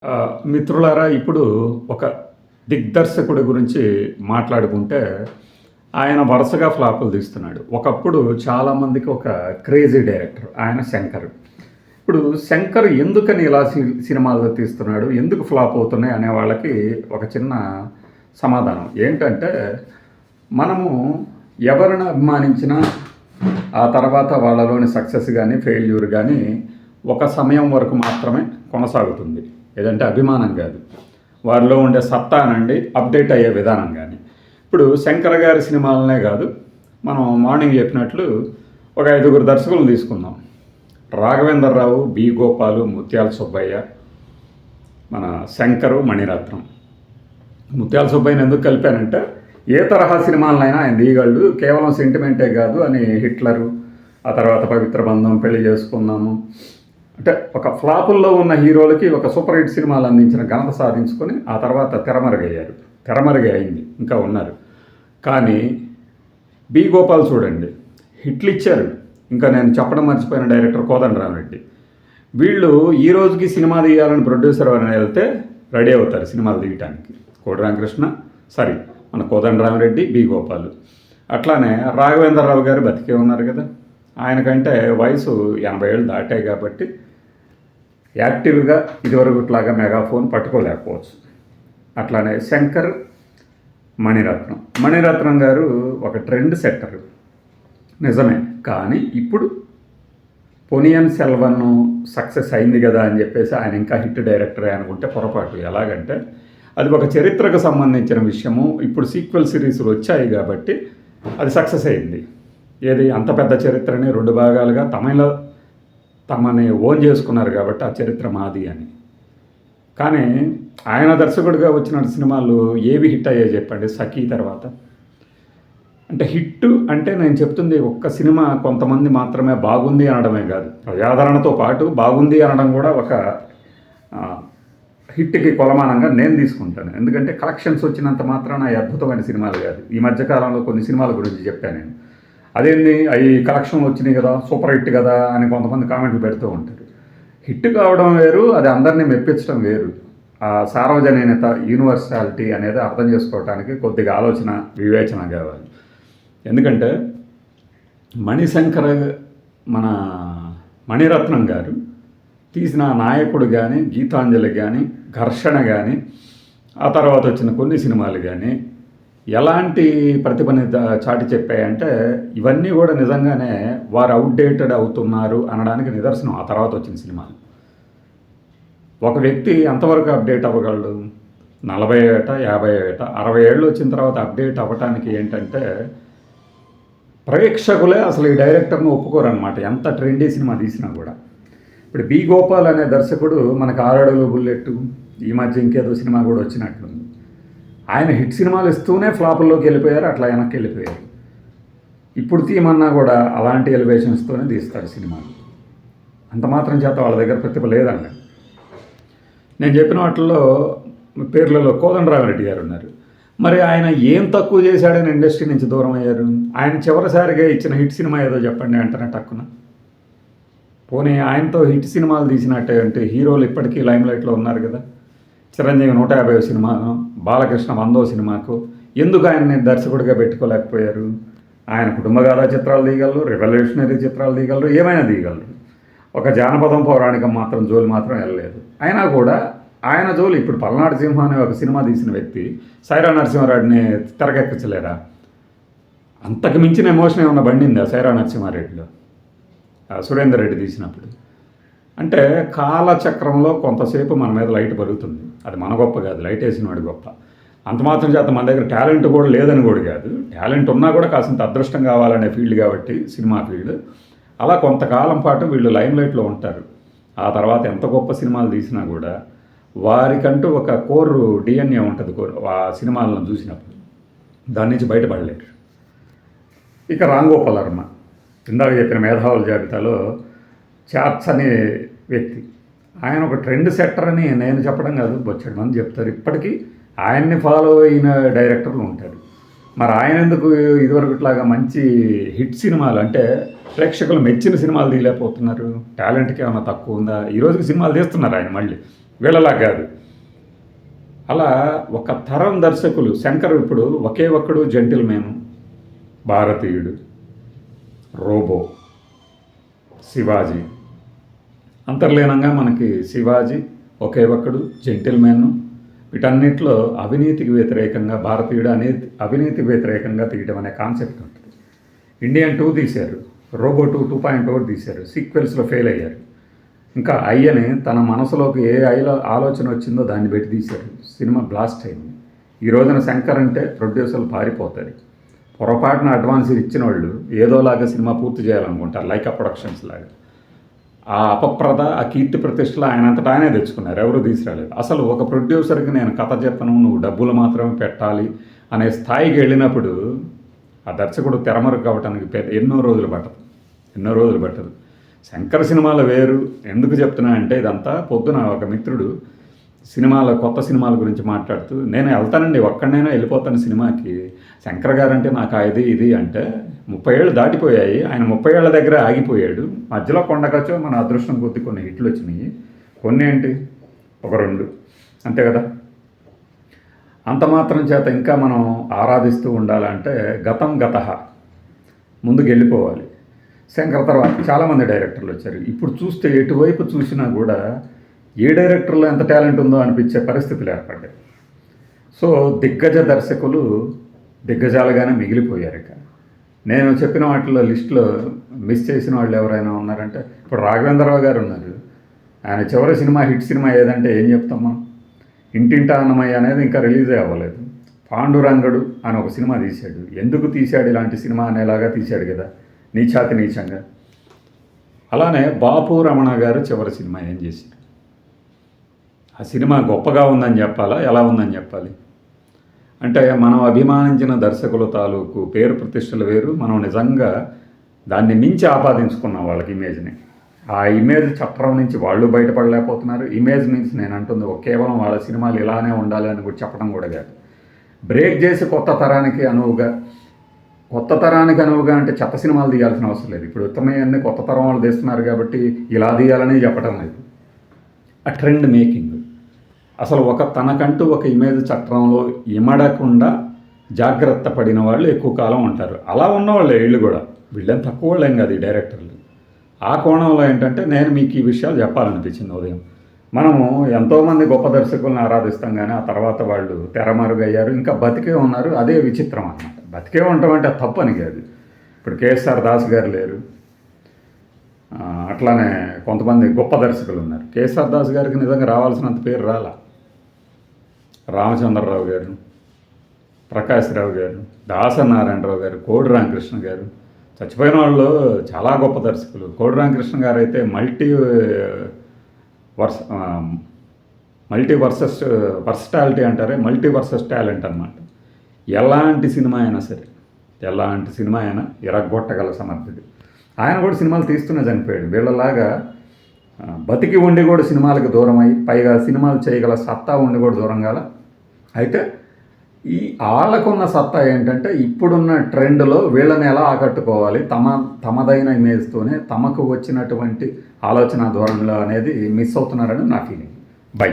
మిత్రులారా ఇప్పుడు ఒక దిగ్దర్శకుడి గురించి మాట్లాడుకుంటే ఆయన వరుసగా ఫ్లాపులు తీస్తున్నాడు. ఒకప్పుడు చాలామందికి ఒక క్రేజీ డైరెక్టర్ ఆయన శంకర్. ఇప్పుడు శంకర్ ఎందుకని ఇలా సినిమాలు తీస్తున్నాడు, ఎందుకు ఫ్లాప్ అవుతున్నాయి అనే వాళ్ళకి ఒక చిన్న సమాధానం ఏంటంటే, మనము ఎవరిని అభిమానించినా ఆ తర్వాత వాళ్ళలోని సక్సెస్ కానీ ఫెయిల్యూర్ కానీ ఒక సమయం వరకు మాత్రమే కొనసాగుతుంది. ఏదంటే అభిమానం కాదు, వారిలో ఉండే సత్తానండి, అప్డేట్ అయ్యే విధానం కానీ. ఇప్పుడు శంకర్ గారి సినిమాలనే కాదు, మనం మార్నింగ్ చెప్పినట్లు ఒక 5 దర్శకులను తీసుకుందాం. రాఘవేంద్రరావు, బి గోపాలు, ముత్యాల సుబ్బయ్య, మన శంకరు, మణిరత్నం. ముత్యాల సుబ్బయ్యని ఎందుకు కలిపానంటే, ఏ తరహా సినిమాలనైనా ఆయన తీయగలడు, కేవలం సెంటిమెంటే కాదు అని హిట్లరు, ఆ తర్వాత పవిత్ర బంధం, పెళ్లి చేసుకుందాము, అంటే ఒక ఫ్లాపుల్లో ఉన్న హీరోలకి ఒక సూపర్ హిట్ సినిమాలు అందించిన ఘనత సాధించుకొని ఆ తర్వాత తెరమరుగయ్యారు. తెరమరుగే అయింది, ఇంకా ఉన్నారు. కానీ బి గోపాల్ చూడండి, హిట్లు ఇచ్చారు. ఇంకా నేను చెప్పడం మర్చిపోయిన డైరెక్టర్ కోదండరామిరెడ్డి. వీళ్ళు ఈ రోజుకి సినిమా తీయాలని ప్రొడ్యూసర్ అని వెళ్తే రెడీ అవుతారు సినిమాలు తీయటానికి. కోడి రామకృష్ణ, సారీ మన కోదండరామిరెడ్డి, బి గోపాలు. అట్లానే రాఘవేంద్రరావు గారు బతికే ఉన్నారు కదా, ఆయనకంటే వయసు 80 ఏళ్ళు దాటాయి కాబట్టి యాక్టివ్గా ఇదివరకుట్లాగా మెగాఫోన్ పట్టుకోలేకపోవచ్చు. అట్లానే శంకర్, మణిరత్నం. మణిరత్నం గారు ఒక ట్రెండ్ సెట్టరు నిజమే, కానీ ఇప్పుడు పొనియన్ సెల్వన్ సక్సెస్ అయింది కదా అని చెప్పేసి ఆయన ఇంకా హిట్ డైరెక్టరే అనుకుంటే పొరపాటు. ఎలాగంటే అది ఒక చరిత్రకు సంబంధించిన విషయము. ఇప్పుడు సీక్వెల్ సిరీస్లు వచ్చాయి కాబట్టి అది సక్సెస్ అయింది. ఏది అంత పెద్ద చరిత్రని 2 భాగాలుగా తమని ఓన్ చేసుకున్నారు కాబట్టి ఆ చరిత్ర మాది అని. కానీ ఆయన దర్శకుడిగా వచ్చిన సినిమాలు ఏవి హిట్ అయ్యాయి చెప్పండి? సఖీ తర్వాత. అంటే హిట్ అంటే నేను చెప్తుంది ఒక్క సినిమా కొంతమంది మాత్రమే బాగుంది అనడమే కాదు, ప్రజాదరణతో పాటు బాగుంది అనడం కూడా ఒక హిట్కి కొలమానంగా నేను తీసుకుంటాను. ఎందుకంటే కలెక్షన్స్ వచ్చినంత మాత్రాన అద్భుతమైన సినిమాలు కాదు. ఈ మధ్యకాలంలో కొన్ని సినిమాల గురించి చెప్పాను నేను. అదేంది అవి కలెక్షన్లు వచ్చినాయి కదా, సూపర్ హిట్ కదా అని కొంతమంది కామెంట్లు పెడుతూ ఉంటారు. హిట్ కావడం వేరు, అది అందరినీ మెప్పించడం వేరు. ఆ సార్వజనీనత, యూనివర్సాలిటీ అనేది అర్థం చేసుకోవడానికి కొద్దిగా ఆలోచన, వివేచన కావాలి. ఎందుకంటే మణిశంకర్, మన మణిరత్నం గారు తీసిన నాయకుడు కానీ, గీతాంజలి కానీ, ఘర్షణ కానీ, ఆ తర్వాత వచ్చిన కొన్ని సినిమాలు కానీ ఎలాంటి ప్రతిభని చాటి చెప్పాయంటే, ఇవన్నీ కూడా నిజంగానే వారు అవుట్డేటెడ్ అవుతున్నారు అనడానికి నిదర్శనం ఆ తర్వాత వచ్చిన సినిమాలు. ఒక వ్యక్తి ఎంతవరకు అప్డేట్ అవ్వగలడు? 40 ఏట, 50 ఏట, 60 ఏళ్ళు వచ్చిన తర్వాత అప్డేట్ అవ్వటానికి ఏంటంటే, ప్రేక్షకులే అసలు ఈ డైరెక్టర్ను ఒప్పుకోరనమాట, ఎంత ట్రెండీ సినిమా తీసినా కూడా. ఇప్పుడు బి గోపాల్ అనే దర్శకుడు మనకు 6 అడుగుల బుల్లెట్, ఈ మధ్య ఇంకేదో సినిమా కూడా వచ్చినట్లుంది. ఆయన హిట్ సినిమాలు ఇస్తూనే ఫ్లాపుల్లోకి వెళ్ళిపోయారు, అట్లా వెనక్కి వెళ్ళిపోయారు. ఇప్పుడు తీయమన్నా కూడా అలాంటి ఎలివేషన్స్తోనే తీస్తాడు సినిమాలు. అంత మాత్రం చేత వాళ్ళ దగ్గర ప్రతిభ లేదండి. నేను చెప్పిన వాటిల్లో పేర్లలో కోదండరామిరెడ్డి గారు ఉన్నారు. మరి ఆయన ఏం తక్కువ చేశాడని ఇండస్ట్రీ నుంచి దూరం అయ్యారు? ఆయన చివరిసారిగా ఇచ్చిన హిట్ సినిమా ఏదో చెప్పండి అంటనే టక్కున. పోనీ ఆయనతో హిట్ సినిమాలు తీసినట్టే అంటే హీరోలు ఇప్పటికీ లైమ్లైట్లో ఉన్నారు కదా. చిరంజీవి 150 సినిమాను, బాలకృష్ణ 100 సినిమాకు ఎందుకు ఆయన్ని దర్శకుడిగా పెట్టుకోలేకపోయారు? ఆయన కుటుంబగాథ చిత్రాలు తీయగలరు, రెవల్యూషనరీ చిత్రాలు తీయగలరు, ఏమైనా తీయగలరు. ఒక జానపదం పౌరాణికం మాత్రం జోలి మాత్రం వెళ్ళలేదు. అయినా కూడా ఆయన జోలి ఇప్పుడు పల్నాడు సింహం అనే ఒక సినిమా తీసిన వ్యక్తి సైరా నరసింహారెడ్డిని తెరకెక్కచలేరా? అంతకు మించిన ఎమోషన్ ఏమన్నా బండిందా సైరా నరసింహారెడ్డిలో సురేందర్ రెడ్డి తీసినప్పుడు? అంటే కాలచక్రంలో కొంతసేపు మన మీద లైట్ పరుగుతుంది. అది మన గొప్ప కాదు, లైట్ వేసిన వాడి గొప్ప. అంత మాత్రం చేత మన దగ్గర టాలెంట్ కూడా లేదని కూడా కాదు, టాలెంట్ ఉన్నా కూడా కాసింత అదృష్టం కావాలనే ఫీల్డ్ కాబట్టి సినిమా ఫీల్డ్. అలా కొంతకాలం పాటు వీళ్ళు లైమ్లైట్లో ఉంటారు. ఆ తర్వాత ఎంత గొప్ప సినిమాలు తీసినా కూడా వారికంటూ ఒక కోర్ డిఎన్ఏ ఉంటుంది ఆ సినిమాలను చూసినప్పుడు, దాని నుంచి బయటపడలేరు. ఇక రామ్ గోపాల్ వర్మ, ఇందాక చెప్పిన మేధావుల జాబితాలో చార్ట్స్ అనే వ్యక్తి. ఆయన ఒక ట్రెండ్ సెట్టర్ అని నేను చెప్పడం కాదు, బొచ్చాడు మంది చెప్తారు. ఇప్పటికీ ఆయన్ని ఫాలో అయిన డైరెక్టర్లు ఉంటారు. మరి ఆయన ఎందుకు ఇదివరకుట్లాగా మంచి హిట్ సినిమాలు అంటే ప్రేక్షకులు మెచ్చిన సినిమాలు తీయలేకపోతున్నారు? టాలెంట్కి ఏమైనా తక్కువ ఉందా? ఈ రోజుకి సినిమాలు తీస్తున్నారు ఆయన మళ్ళీ. వీళ్ళలా కాదు. అలా ఒక తరం దర్శకులు, శంకర్ ఇప్పుడు ఒకే ఒక్కడు జెంటిల్మేను, భారతీయుడు, రోబో, శివాజీ. అంతర్లీనంగా మనకి శివాజీ, ఒకే ఒక్కడు, జెంటిల్మెన్, వీటన్నిటిలో అవినీతికి వ్యతిరేకంగా భారతీయుడు అవినీతికి వ్యతిరేకంగా తీయడం అనే కాన్సెప్ట్ ఉంటుంది. ఇండియన్ 2 తీశారు, రోబో 2.0 తీశారు, సీక్వెల్స్లో ఫెయిల్ అయ్యారు. ఇంకా అయ్యని తన మనసులోకి ఏ ఆలోచన వచ్చిందో దాన్ని పెట్టి తీశారు, సినిమా బ్లాస్ట్ అయింది. ఈ రోజున శంకర్ అంటే ప్రొడ్యూసర్లు పారిపోతారు. పొరపాటున అడ్వాన్స్ ఇచ్చిన వాళ్ళు ఏదోలాగా సినిమా పూర్తి చేయాలనుకుంటారు, లైకా ప్రొడక్షన్స్ లాగా. ఆ అపప్రద, ఆ కీర్తి ప్రతిష్టలు ఆయనంతటా ఆయనే తెచ్చుకున్నారు, ఎవరు తీసుకురాలేదు. అసలు ఒక ప్రొడ్యూసర్కి నేను కథ చెప్పను, నువ్వు డబ్బులు మాత్రమే పెట్టాలి అనే స్థాయికి వెళ్ళినప్పుడు ఆ దర్శకుడు తెరమరుగు కావటానికి ఎన్నో రోజులు పట్టదు. శంకర్ సినిమాలు వేరు. ఎందుకు చెప్తున్నా అంటే ఇదంతా పొద్దున ఒక మిత్రుడు కొత్త సినిమాల గురించి మాట్లాడుతూ, నేను వెళ్తానండి, ఒక్కడనైనా వెళ్ళిపోతాను సినిమాకి, శంకర్ గారు అంటే నాకు ఇది అంటే 30 ఏళ్ళు దాటిపోయాయి. ఆయన 30 ఏళ్ల దగ్గర ఆగిపోయాడు. మధ్యలో కొండకచ్చో మన అదృష్టం కొద్ది కొన్ని హిట్లు వచ్చినాయి. కొన్ని ఏంటి, ఒక 2 అంతే కదా. అంత మాత్రం చేత ఇంకా మనం ఆరాధిస్తూ ఉండాలంటే గతః ముందుకు వెళ్ళిపోవాలి. శంకర్ తర్వాత చాలామంది డైరెక్టర్లు వచ్చారు. ఇప్పుడు చూస్తే ఎటువైపు చూసినా కూడా ఏ డైరెక్టర్లో ఎంత టాలెంట్ ఉందో అనిపించే పరిస్థితులు ఏర్పడ్డాయి. సో దిగ్గజ దర్శకులు దిగ్గజాలుగానే మిగిలిపోయారు. ఇక నేను చెప్పిన వాటిలో లిస్టులో మిస్ చేసిన వాళ్ళు ఎవరైనా ఉన్నారంటే ఇప్పుడు రాఘవేంద్రరావు గారు ఉన్నారు. ఆయన చివరి సినిమా హిట్ సినిమా ఏదంటే ఏం చెప్తాం మనం? ఇంటింటా అన్నమయ్య అనేది ఇంకా రిలీజే అవ్వలేదు. పాండురంగడు అని ఒక సినిమా తీశాడు. ఎందుకు తీశాడు ఇలాంటి సినిమా అనేలాగా తీశాడు కదా, నీచంగా. అలానే బాపు రమణ గారు చివరి సినిమా ఏం చేశారు? ఆ సినిమా గొప్పగా ఉందని చెప్పాలా, ఎలా ఉందని చెప్పాలి? అంటే మనం అభిమానించిన దర్శకుల తాలూకు పేరు ప్రతిష్టలు వేరు. మనం నిజంగా దాన్ని మించి ఆపాదించుకున్నాం వాళ్ళకి ఇమేజ్ని. ఆ ఇమేజ్ చట్రం నుంచి వాళ్ళు బయటపడలేకపోతున్నారు. ఇమేజ్ మీన్స్ నేను అంటుంది కేవలం వాళ్ళ సినిమాలు ఇలానే ఉండాలి అని కూడా చెప్పడం కూడా కాదు. బ్రేక్ చేసి కొత్త తరానికి అనువుగా అంటే చెత్త సినిమాలు తీయాల్సిన అవసరం లేదు. ఇప్పుడు ఉత్తమయ్యన్ని కొత్త తరం వాళ్ళు తీస్తున్నారు కాబట్టి ఇలా తీయాలని చెప్పడం లేదు. ఆ ట్రెండ్ మేకింగ్. అసలు తనకంటూ ఒక ఇమేజ్ చట్రంలో ఇమడకుండా జాగ్రత్త పడిన వాళ్ళు ఎక్కువ కాలం ఉంటారు. అలా ఉన్నవాళ్ళే వీళ్ళు కూడా. వీళ్ళేం తక్కువ వాళ్ళేం కాదు ఈ డైరెక్టర్లు. ఆ కోణంలో ఏంటంటే నేను మీకు ఈ విషయాలు చెప్పాలనిపించింది ఉదయం. మనము ఎంతోమంది గొప్ప దర్శకులను ఆరాధిస్తాం, కానీ ఆ తర్వాత వాళ్ళు తెరమరుగయ్యారు, ఇంకా బతికే ఉన్నారు. అదే విచిత్రం అన్నమాట. బతికే ఉండటం అంటే తప్పు అని కాదు. ఇప్పుడు కేఎస్ఆర్ దాస్ గారు లేరు, అట్లానే కొంతమంది గొప్ప దర్శకులు ఉన్నారు. కేఎస్ఆర్ దాస్ గారికి నిజంగా రావాల్సినంత పేరు రాలా. రామచంద్రరావు గారు, ప్రకాష్ రావు గారు, దాసనారాయణరావు గారు, కోడి రామకృష్ణ గారు, చచ్చిపోయిన వాళ్ళు చాలా గొప్ప దర్శకులు. కోడి రామకృష్ణ గారు అయితే వర్సటాలిటీ అంటారే, మల్టీ వర్సెస్ టాలెంట్ అన్నమాట. ఎలాంటి సినిమా అయినా ఇరగ్గొట్టగల సమర్థుడు. ఆయన కూడా సినిమాలు తీస్తూనే చనిపోయాడు. వీళ్ళలాగా బతికి ఉండి కూడా సినిమాలకు దూరం అయ్యి, పైగా సినిమాలు చేయగల సత్తా ఉండి కూడా దూరం కాల. అయితే వాళ్ళకున్న సత్తా ఏంటంటే ఇప్పుడున్న ట్రెండ్లో వీళ్ళని ఎలా ఆకట్టుకోవాలి, తమదైన ఇమేజ్తోనే తమకు వచ్చినటువంటి ఆలోచన ధోరణిలో అనేది మిస్ అవుతున్నారని నా ఫీలింగ్. బై.